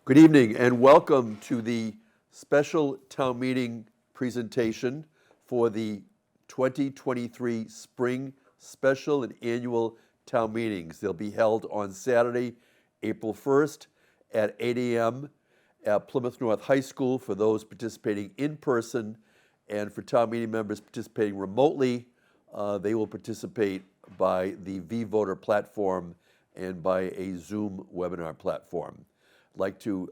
Good evening and welcome to the special town meeting presentation for the 2023 Spring Special and Annual Town Meetings. They'll be held on Saturday, April 1st at 8 a.m. at Plymouth North High School for those participating in person, and for town meeting members participating remotely, they will participate by the vVoter platform and by a Zoom webinar platform. I'd like to,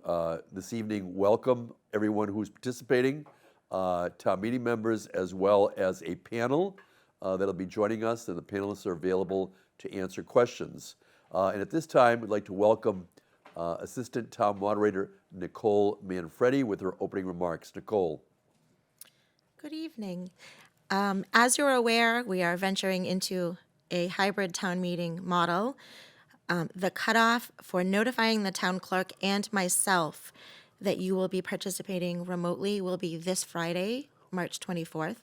this evening, welcome everyone who's participating, town meeting members, as well as a panel that'll be joining us, and the panelists are available to answer questions. And at this time, we'd like to welcome Assistant Town Moderator Nicole Manfredi with her opening remarks. Nicole. Good evening. As you're aware, we are venturing into a hybrid town meeting model. The cutoff for notifying the town clerk and myself that you will be participating remotely will be this Friday, March 24th.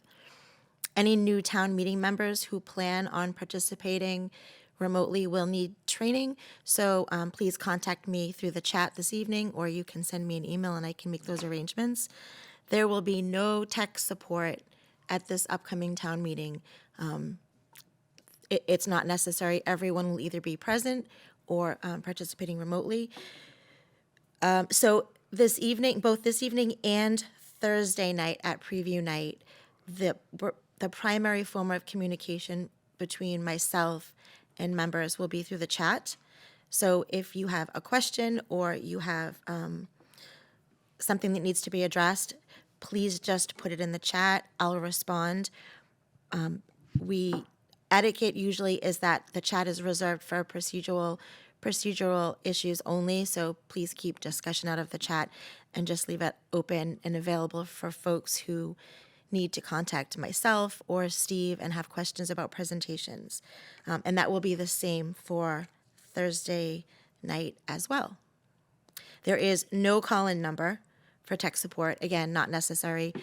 Any new town meeting members who plan on participating remotely will need training, so please contact me through the chat this evening, or you can send me an email and I can make those arrangements. There will be no tech support at this upcoming town meeting. It's not necessary. Everyone will either be present or participating remotely. So this evening, both this evening and Thursday night at preview night, the primary form of communication between myself and members will be through the chat. So if you have a question or you have something that needs to be addressed, please just put it in the chat. I'll respond. Etiquette usually is that the chat is reserved for procedural issues only, so please keep discussion out of the chat and just leave it open and available for folks who need to contact myself or Steve and have questions about presentations. And that will be the same for Thursday night as well. There is no call-in number for tech support, again, not necessary.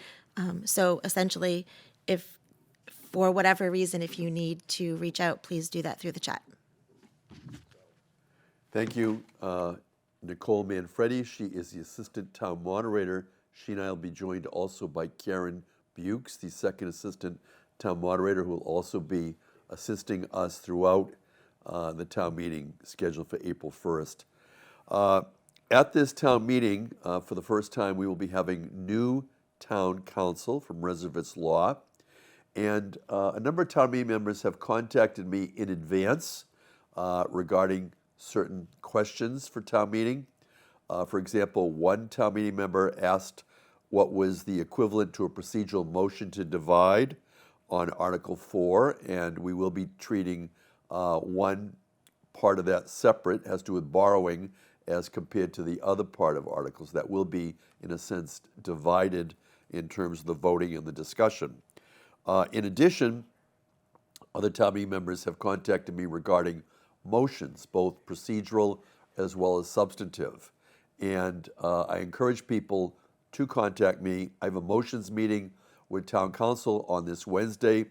So essentially, if for whatever reason, if you need to reach out, please do that through the chat. Thank you, Nicole Manfredi. She is the Assistant Town Moderator. She and I will be joined also by Karen Bukes, the Second Assistant Town Moderator, who will also be assisting us throughout the town meeting scheduled for April 1st. At this town meeting, for the first time, we will be having new town council from Reservitz Law. And a number of town meeting members have contacted me in advance regarding certain questions for town meeting. For example, one town meeting member asked what was the equivalent to a procedural motion to divide on Article 4, and we will be treating one part of that separate. It has to do with borrowing as compared to the other part of articles that will be, in a sense, divided in terms of the voting and the discussion. In addition, other town meeting members have contacted me regarding motions, both procedural as well as substantive. And I encourage people to contact me. I have a motions meeting with Town Council on this Wednesday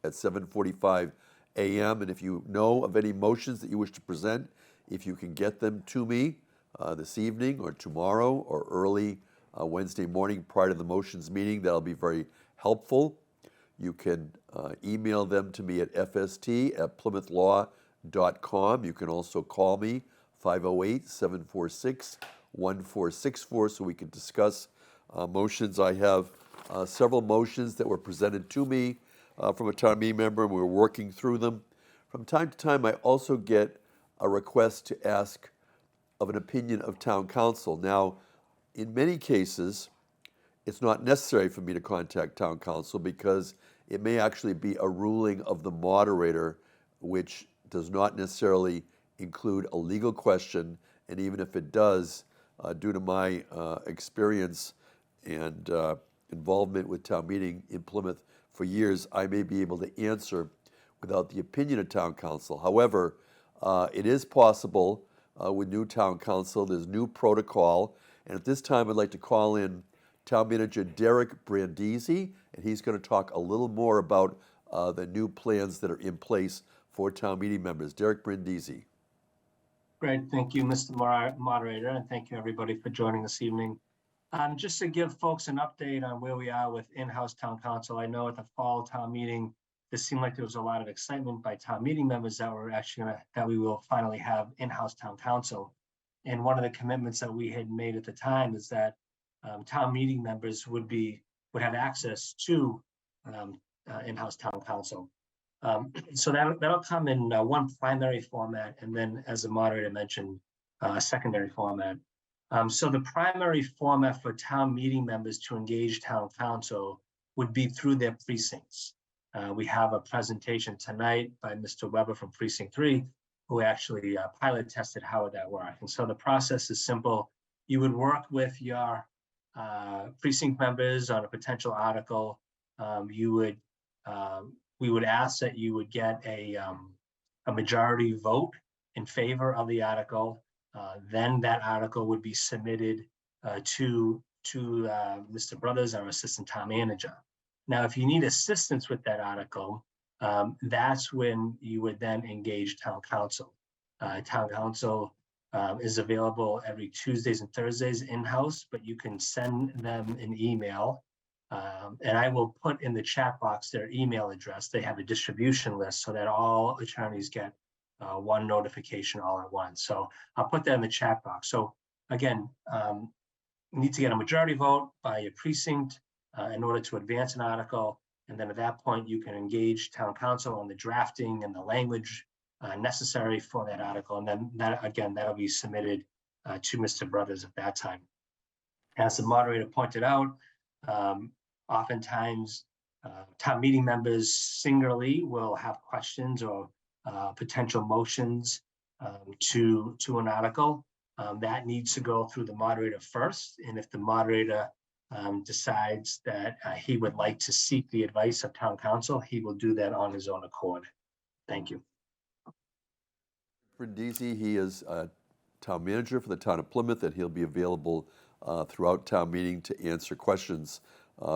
at 7:45 a.m. And if you know of any motions that you wish to present, if you can get them to me this evening or tomorrow or early Wednesday morning prior to the motions meeting, that'll be very helpful. You can email them to me at fst@plymouthlaw.com. You can also call me, 508-746-1464, so we can discuss motions. I have several motions that were presented to me from a town meeting member, and we're working through them. From time to time, I also get a request to ask of an opinion of town council. Now, in many cases, it's not necessary for me to contact town council because it may actually be a ruling of the moderator, which does not necessarily include a legal question. And even if it does, due to my experience and involvement with town meeting in Plymouth for years, I may be able to answer without the opinion of town council. However, it is possible with new town council. There's new protocol. And at this time, I'd like to call in Town Manager Derek Brandisi, and he's going to talk a little more about the new plans that are in place for town meeting members. Derek Brandisi. Great. Thank you, Mr. Moderator, and thank you, everybody, for joining this evening. Just to give folks an update on where we are with in-house town council, I know at the fall town meeting, this seemed like there was a lot of excitement by town meeting members that we're actually that we will finally have in-house town council. And one of the commitments that we had made at the time is that town meeting members would have access to in-house town council. So that'll come in one primary format, and then, as the moderator mentioned, a secondary format. So the primary format for town meeting members to engage town council would be through their precincts. We have a presentation tonight by Mr. Weber from Precinct 3, who actually pilot tested how would that work. And so the process is simple. You would work with your precinct members on a potential article. We would ask that you would get a majority vote in favor of the article. Then that article would be submitted to Mr. Brothers, our assistant town manager. Now, if you need assistance with that article, that's when you would then engage town council. Town council is available every Tuesdays and Thursdays in-house, but you can send them an email. And I will put in the chat box their email address. They have a distribution list so that all attorneys get one notification all at once. So I'll put that in the chat box. So again, you need to get a majority vote by your precinct in order to advance an article. And then at that point, you can engage town council on the drafting and the language necessary for that article. And then that'll be submitted to Mr. Brothers at that time. As the moderator pointed out, oftentimes town meeting members singularly will have questions or potential motions to an article. That needs to go through the moderator first. And if the moderator decides that he would like to seek the advice of town council, he will do that on his own accord. Thank you. Brandisi, he is town manager for the town of Plymouth, and he'll be available throughout town meeting to answer questions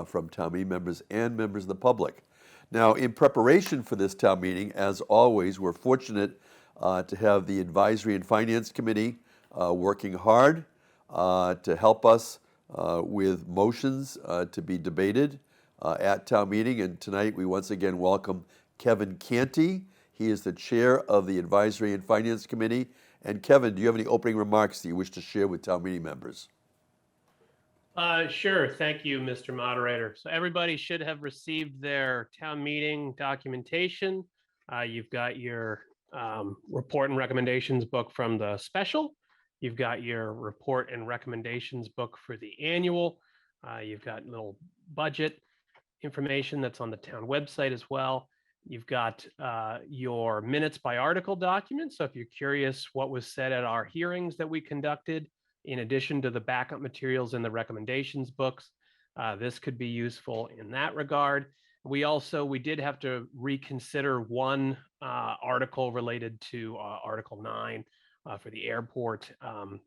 from town meeting members and members of the public. Now, in preparation for this town meeting, as always, we're fortunate to have the Advisory and Finance Committee working hard to help us with motions to be debated at town meeting. And tonight we once again welcome Kevin Canty. He is the chair of the Advisory and Finance Committee. And Kevin, do you have any opening remarks that you wish to share with town meeting members? Sure. Thank you, Mr. Moderator. So everybody should have received their town meeting documentation. You've got your report and recommendations book from the special. You've got your report and recommendations book for the annual. You've got little budget information that's on the town website as well. You've got your minutes by article document. So if you're curious what was said at our hearings that we conducted, in addition to the backup materials and the recommendations books, this could be useful in that regard. We did have to reconsider one article related to Article 9 for the airport,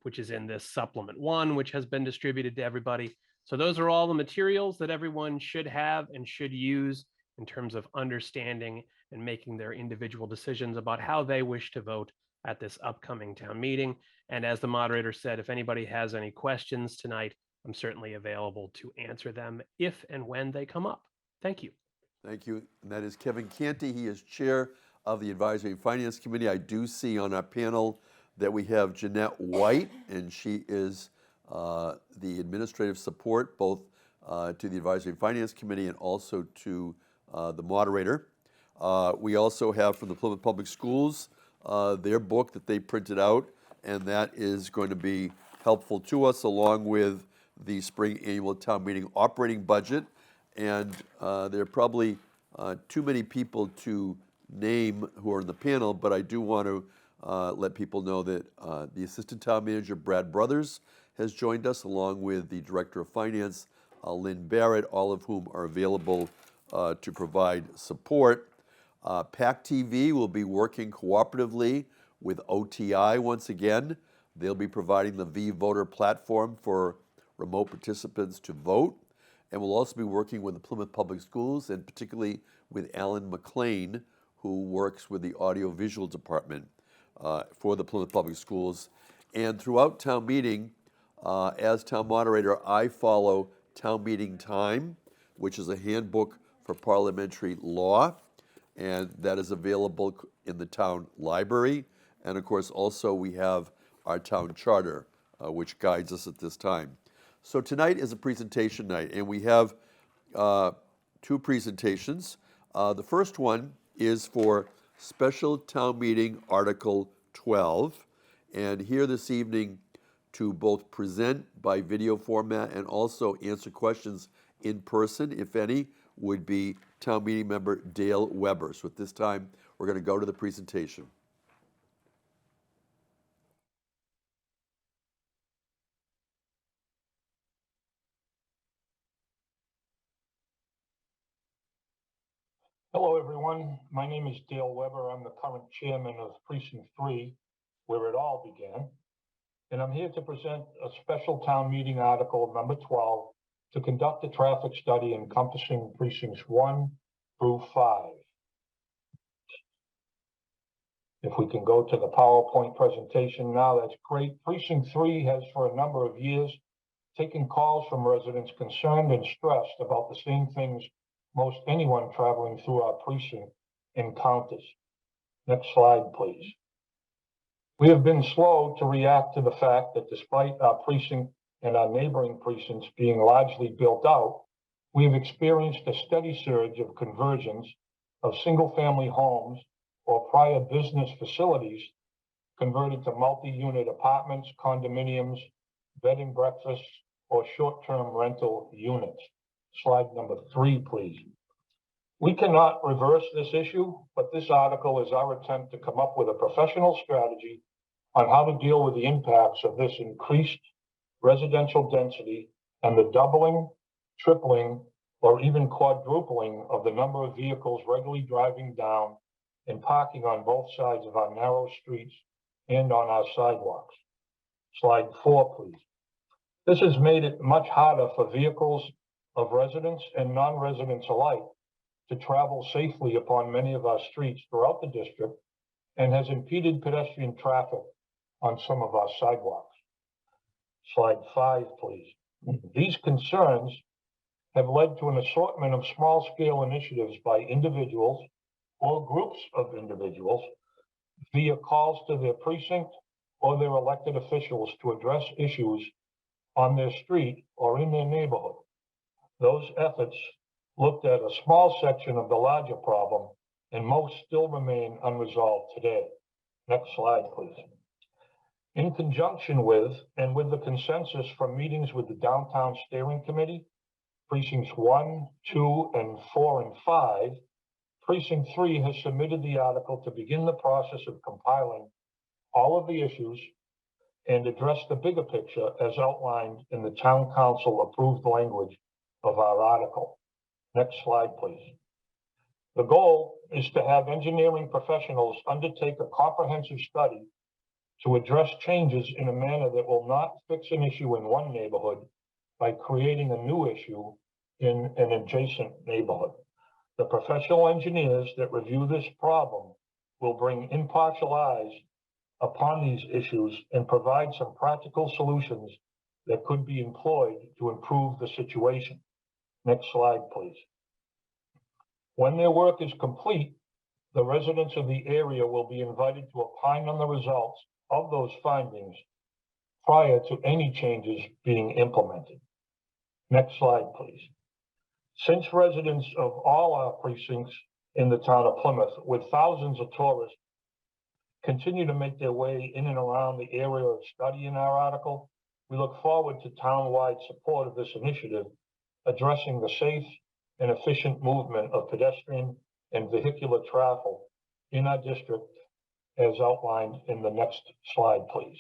which is in this supplement 1, which has been distributed to everybody. So those are all the materials that everyone should have and should use in terms of understanding and making their individual decisions about how they wish to vote at this upcoming town meeting. And as the moderator said, if anybody has any questions tonight, I'm certainly available to answer them if and when they come up. Thank you. Thank you. And that is Kevin Canty. He is chair of the Advisory and Finance Committee. I do see on our panel that we have Jeanette White, and she is the administrative support both to the Advisory and Finance Committee and also to the moderator. We also have from the Plymouth Public Schools their book that they printed out, and that is going to be helpful to us along with the spring annual town meeting operating budget. And there are probably too many people to name who are in the panel, but I do want to let people know that the Assistant Town Manager, Brad Brothers, has joined us along with the Director of Finance, Lynn Barrett, all of whom are available to provide support. PACTV will be working cooperatively with OTI once again. They'll be providing the V-Voter platform for remote participants to vote. And we'll also be working with the Plymouth Public Schools and particularly with Alan McLean, who works with the audiovisual department. for the Plymouth Public Schools. And throughout town meeting, as town moderator, I follow town meeting time, which is a handbook for parliamentary law, and that is available in the town library. And of course, also we have our town charter, which guides us at this time. So tonight is a presentation night, and we have two presentations. The first one is for Special Town Meeting Article 12. And here this evening to both present by video format and also answer questions in person, if any, would be Town Meeting Member Dale Weber. So at this time, we're going to go to the presentation. Hello, everyone. My name is Dale Weber. I'm the current chairman of Precinct 3, where it all began. And I'm here to present a special town meeting article number 12 to conduct a traffic study encompassing precincts 1 through 5. If we can go to the PowerPoint presentation now, that's great. Precinct 3 has for a number of years taken calls from residents concerned and stressed about the same things most anyone traveling through our precinct encounters. Next slide, please. We have been slow to react to the fact that despite our precinct and our neighboring precincts being largely built out, we have experienced a steady surge of conversions of single-family homes or prior business facilities converted to multi-unit apartments, condominiums, bed and breakfasts, or short-term rental units. Slide number 3, please. We cannot reverse this issue, but this article is our attempt to come up with a professional strategy on how to deal with the impacts of this increased residential density and the doubling, tripling, or even quadrupling of the number of vehicles regularly driving down and parking on both sides of our narrow streets and on our sidewalks. Slide 4, please. This has made it much harder for vehicles of residents and non-residents alike to travel safely upon many of our streets throughout the district and has impeded pedestrian traffic on some of our sidewalks. Slide 5, please. These concerns have led to an assortment of small-scale initiatives by individuals or groups of individuals via calls to their precinct or their elected officials to address issues on their street or in their neighborhood. Those efforts looked at a small section of the larger problem, and most still remain unresolved today. Next slide, please. In conjunction with and with the consensus from meetings with the Downtown Steering Committee, Precincts 1, 2, and 4, and 5, Precinct 3 has submitted the article to begin the process of compiling all of the issues and address the bigger picture as outlined in the Town Council approved language of our article. Next slide, please. The goal is to have engineering professionals undertake a comprehensive study to address changes in a manner that will not fix an issue in one neighborhood by creating a new issue in an adjacent neighborhood. The professional engineers that review this problem will bring impartial eyes upon these issues and provide some practical solutions that could be employed to improve the situation. Next slide, please. When their work is complete, the residents of the area will be invited to opine on the results of those findings prior to any changes being implemented. Next slide, please. Since residents of all our precincts in the town of Plymouth, with thousands of tourists, continue to make their way in and around the area of study in our article, we look forward to town-wide support of this initiative, addressing the safe and efficient movement of pedestrian and vehicular travel in our district as outlined in the next slide, please.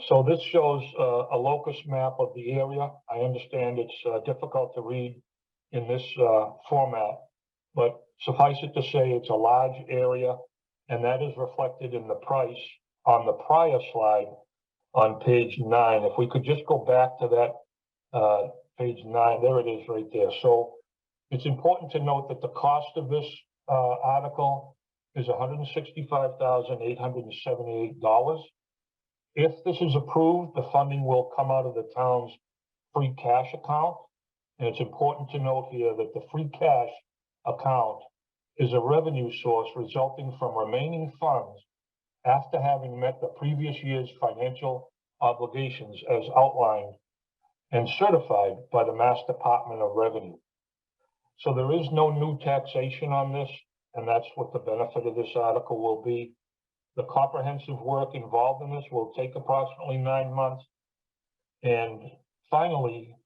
So this shows a locus map of the area. I understand it's difficult to read in this format, but suffice it to say it's a large area, and that is reflected in the price on the prior slide on page 9. If we could just go back to that page 9, there it is right there. So it's important to note that the cost of this article is $165,878. If this is approved, the funding will come out of the town's free cash account. And it's important to note here that the free cash account is a revenue source resulting from remaining funds after having met the previous year's financial obligations as outlined and certified by the Mass Department of Revenue. So there is no new taxation on this, and that's what the benefit of this article will be. The comprehensive work involved in this will take approximately 9 months. And finally,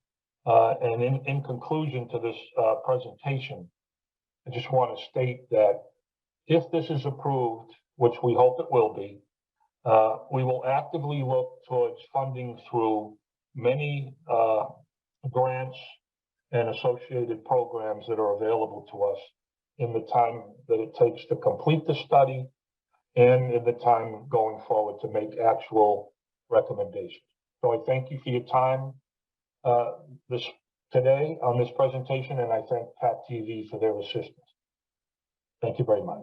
and in conclusion to this presentation, I just want to state that if this is approved, which we hope it will be, we will actively look towards funding through many grants and associated programs that are available to us in the time that it takes to complete the study and in the time going forward to make actual recommendations. So I thank you for your time today on this presentation, and I thank PACTV for their assistance. Thank you very much.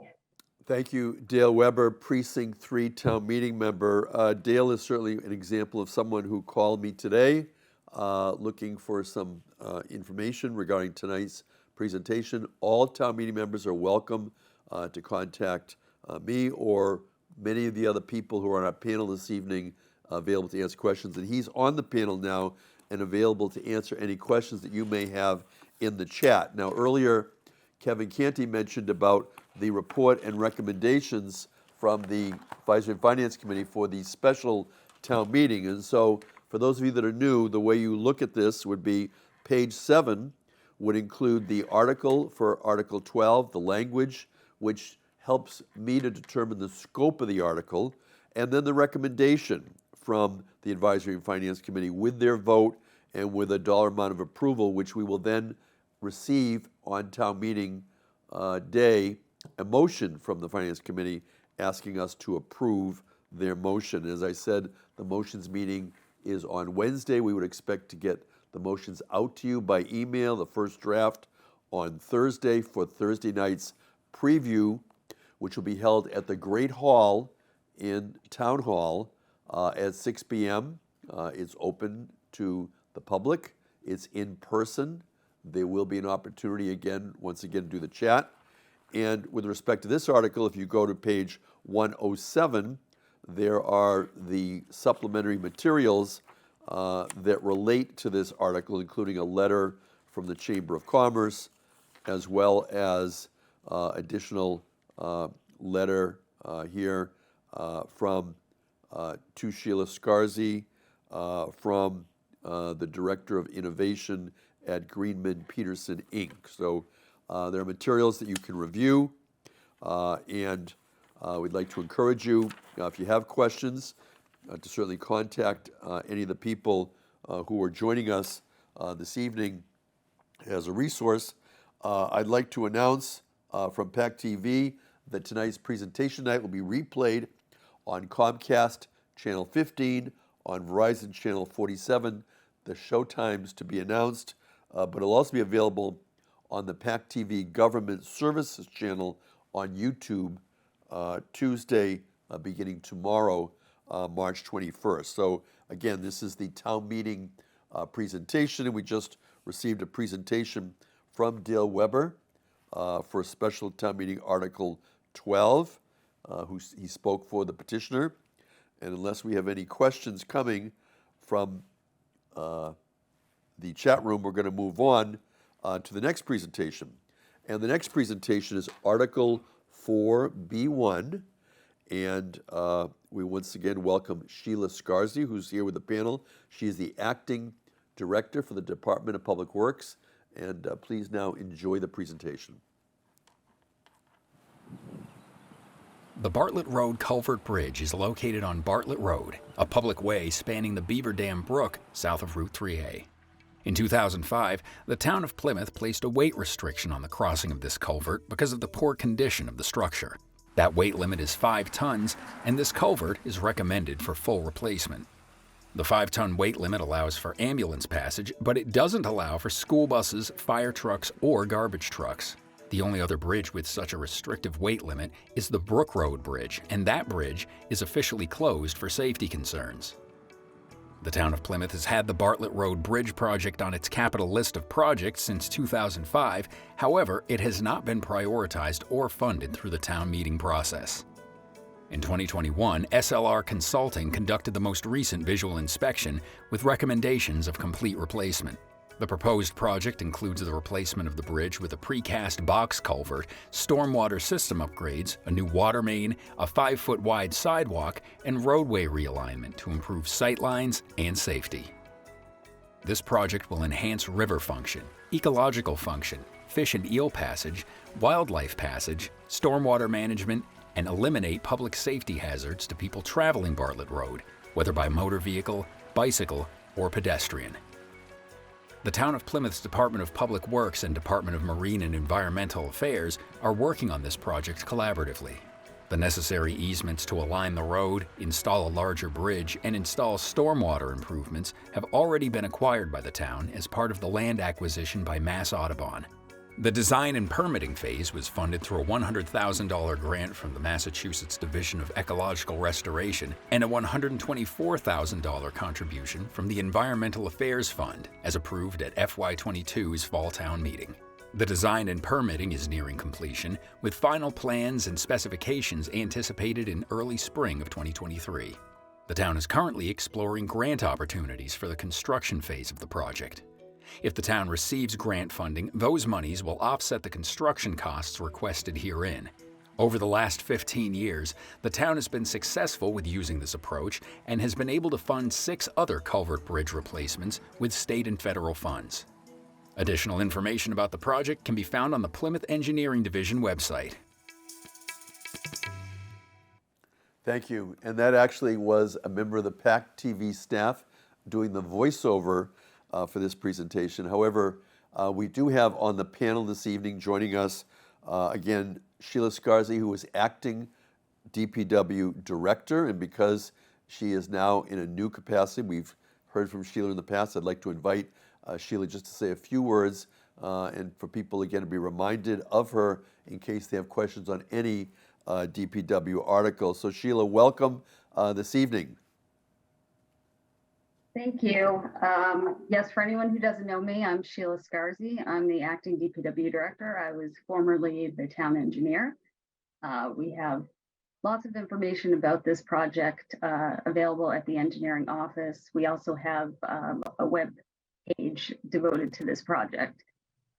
Thank you, Dale Weber, Precinct 3 Town Meeting member. Dale is certainly an example of someone who called me today looking for some information regarding tonight's presentation. All town meeting members are welcome to contact me or many of the other people who are on our panel this evening available to answer questions. And he's on the panel now and available to answer any questions that you may have in the chat. Now, earlier, Kevin Canty mentioned about the report and recommendations from the Advisory and Finance Committee for the special town meeting. And so for those of you that are new, the way you look at this would be page 7 would include the article for Article 12, the language, which helps me to determine the scope of the article, and then the recommendation from the Advisory and Finance Committee with their vote and with a dollar amount of approval, which we will then receive on town meeting day, a motion from the Finance Committee asking us to approve their motion. As I said, the motions meeting is on Wednesday. We would expect to get the motions out to you by email, the first draft on Thursday for Thursday night's preview, which will be held at the Great Hall in Town Hall at 6 p.m. It's open to the public. It's in person. There will be an opportunity again, once again, to do the chat. And with respect to this article, if you go to page 107, there are the supplementary materials that relate to this article, including a letter from the Chamber of Commerce, as well as additional letter here from to Sheila Scarzi from the Director of Innovation at Greenman Peterson, Inc. So there are materials that you can review, and we'd like to encourage you, if you have questions, to certainly contact any of the people who are joining us this evening as a resource. I'd like to announce from PACTV that tonight's presentation night will be replayed on Comcast Channel 15, on Verizon Channel 47, the show times to be announced, but it'll also be available on the PACTV Government Services channel on YouTube Tuesday, beginning tomorrow, March 21st. So again, this is the town meeting presentation, and we just received a presentation from Dale Weber for a special town meeting Article 12, he spoke for the petitioner. And unless we have any questions coming from the chat room, we're going to move on to the next presentation. And the next presentation is Article 4B1. And we once again welcome Sheila Scarzi, who's here with the panel. She is the Acting Director for the Department of Public Works. And please now enjoy the presentation. The Bartlett Road Culvert Bridge is located on Bartlett Road, a public way spanning the Beaver Dam Brook south of Route 3A. In 2005, the Town of Plymouth placed a weight restriction on the crossing of this culvert because of the poor condition of the structure. That weight limit is 5 tons, and this culvert is recommended for full replacement. The 5-ton weight limit allows for ambulance passage, but it doesn't allow for school buses, fire trucks, or garbage trucks. The only other bridge with such a restrictive weight limit is the Brook Road Bridge, and that bridge is officially closed for safety concerns. The Town of Plymouth has had the Bartlett Road Bridge project on its capital list of projects since 2005. However, it has not been prioritized or funded through the town meeting process. In 2021, SLR Consulting conducted the most recent visual inspection with recommendations of complete replacement. The proposed project includes the replacement of the bridge with a precast box culvert, stormwater system upgrades, a new water main, a 5-foot wide sidewalk, and roadway realignment to improve sightlines and safety. This project will enhance river function, ecological function, fish and eel passage, wildlife passage, stormwater management, and eliminate public safety hazards to people traveling Bartlett Road, whether by motor vehicle, bicycle, or pedestrian. The Town of Plymouth's Department of Public Works and Department of Marine and Environmental Affairs are working on this project collaboratively. The necessary easements to align the road, install a larger bridge, and install stormwater improvements have already been acquired by the town as part of the land acquisition by Mass Audubon. The design and permitting phase was funded through a $100,000 grant from the Massachusetts Division of Ecological Restoration and a $124,000 contribution from the Environmental Affairs Fund, as approved at FY22's Fall Town Meeting. The design and permitting is nearing completion, with final plans and specifications anticipated in early spring of 2023. The town is currently exploring grant opportunities for the construction phase of the project. If the town receives grant funding, those monies will offset the construction costs requested herein. Over the last 15 years, the town has been successful with using this approach and has been able to fund 6 other culvert bridge replacements with state and federal funds. Additional information about the project can be found on the Plymouth Engineering Division website. Thank you. And that actually was a member of the PACTV staff doing the voiceover for this presentation. However, we do have on the panel this evening joining us, again, Sheila Scarzi, who is acting DPW director, and because she is now in a new capacity, we've heard from Sheila in the past, I'd like to invite Sheila just to say a few words and for people, again, to be reminded of her in case they have questions on any DPW article. So Sheila, welcome this evening. Thank you. Yes, for anyone who doesn't know me, I'm Sheila Scarzi. I'm the acting DPW director. I was formerly the town engineer. We have lots of information about this project available at the engineering office. We also have a web page devoted to this project.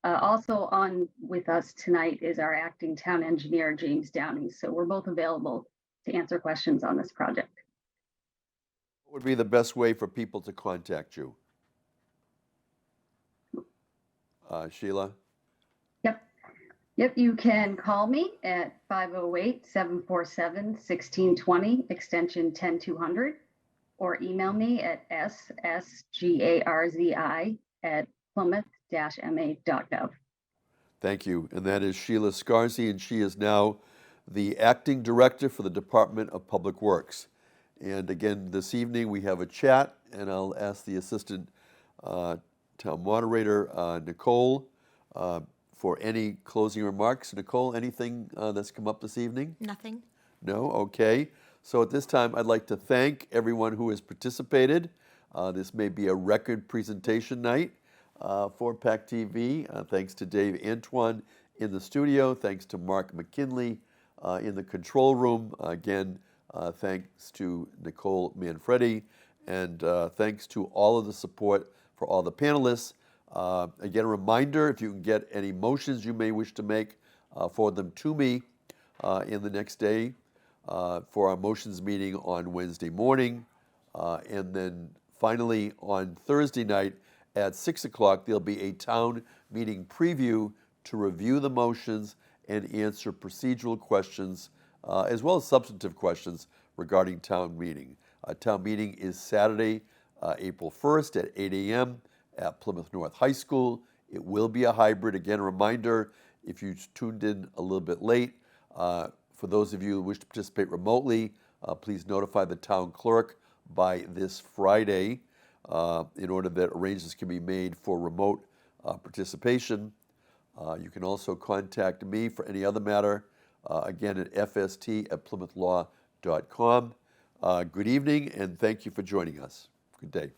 Also on with us tonight is our acting town engineer, James Downey. So we're both available to answer questions on this project. What would be the best way for people to contact you? Sheila? Yep, you can call me at 508-747-1620, extension 10200, or email me at ssgarzi@plymouth-ma.gov. Thank you. And that is Sheila Scarzi, and she is now the acting director for the Department of Public Works. And again, this evening we have a chat, and I'll ask the assistant town moderator, Nicole, for any closing remarks. Nicole, anything that's come up this evening? Nothing. No? Okay. So at this time, I'd like to thank everyone who has participated. This may be a record presentation night for PACTV. Thanks to Dave Antoine in the studio. Thanks to Mark McKinley in the control room. Again, thanks to Nicole Manfredi, and thanks to all of the support for all the panelists. Again, a reminder, if you can get any motions you may wish to make, forward them to me in the next day for our motions meeting on Wednesday morning. And then finally, on Thursday night at 6 o'clock, there'll be a town meeting preview to review the motions and answer procedural questions as well as substantive questions regarding town meeting. Town meeting is Saturday, April 1st at 8 a.m. at Plymouth North High School. It will be a hybrid. Again, a reminder, if you tuned in a little bit late, for those of you who wish to participate remotely, please notify the town clerk by this Friday in order that arrangements can be made for remote participation. You can also contact me for any other matter, again at fst@plymouthlaw.com. Good evening, and thank you for joining us. Good day.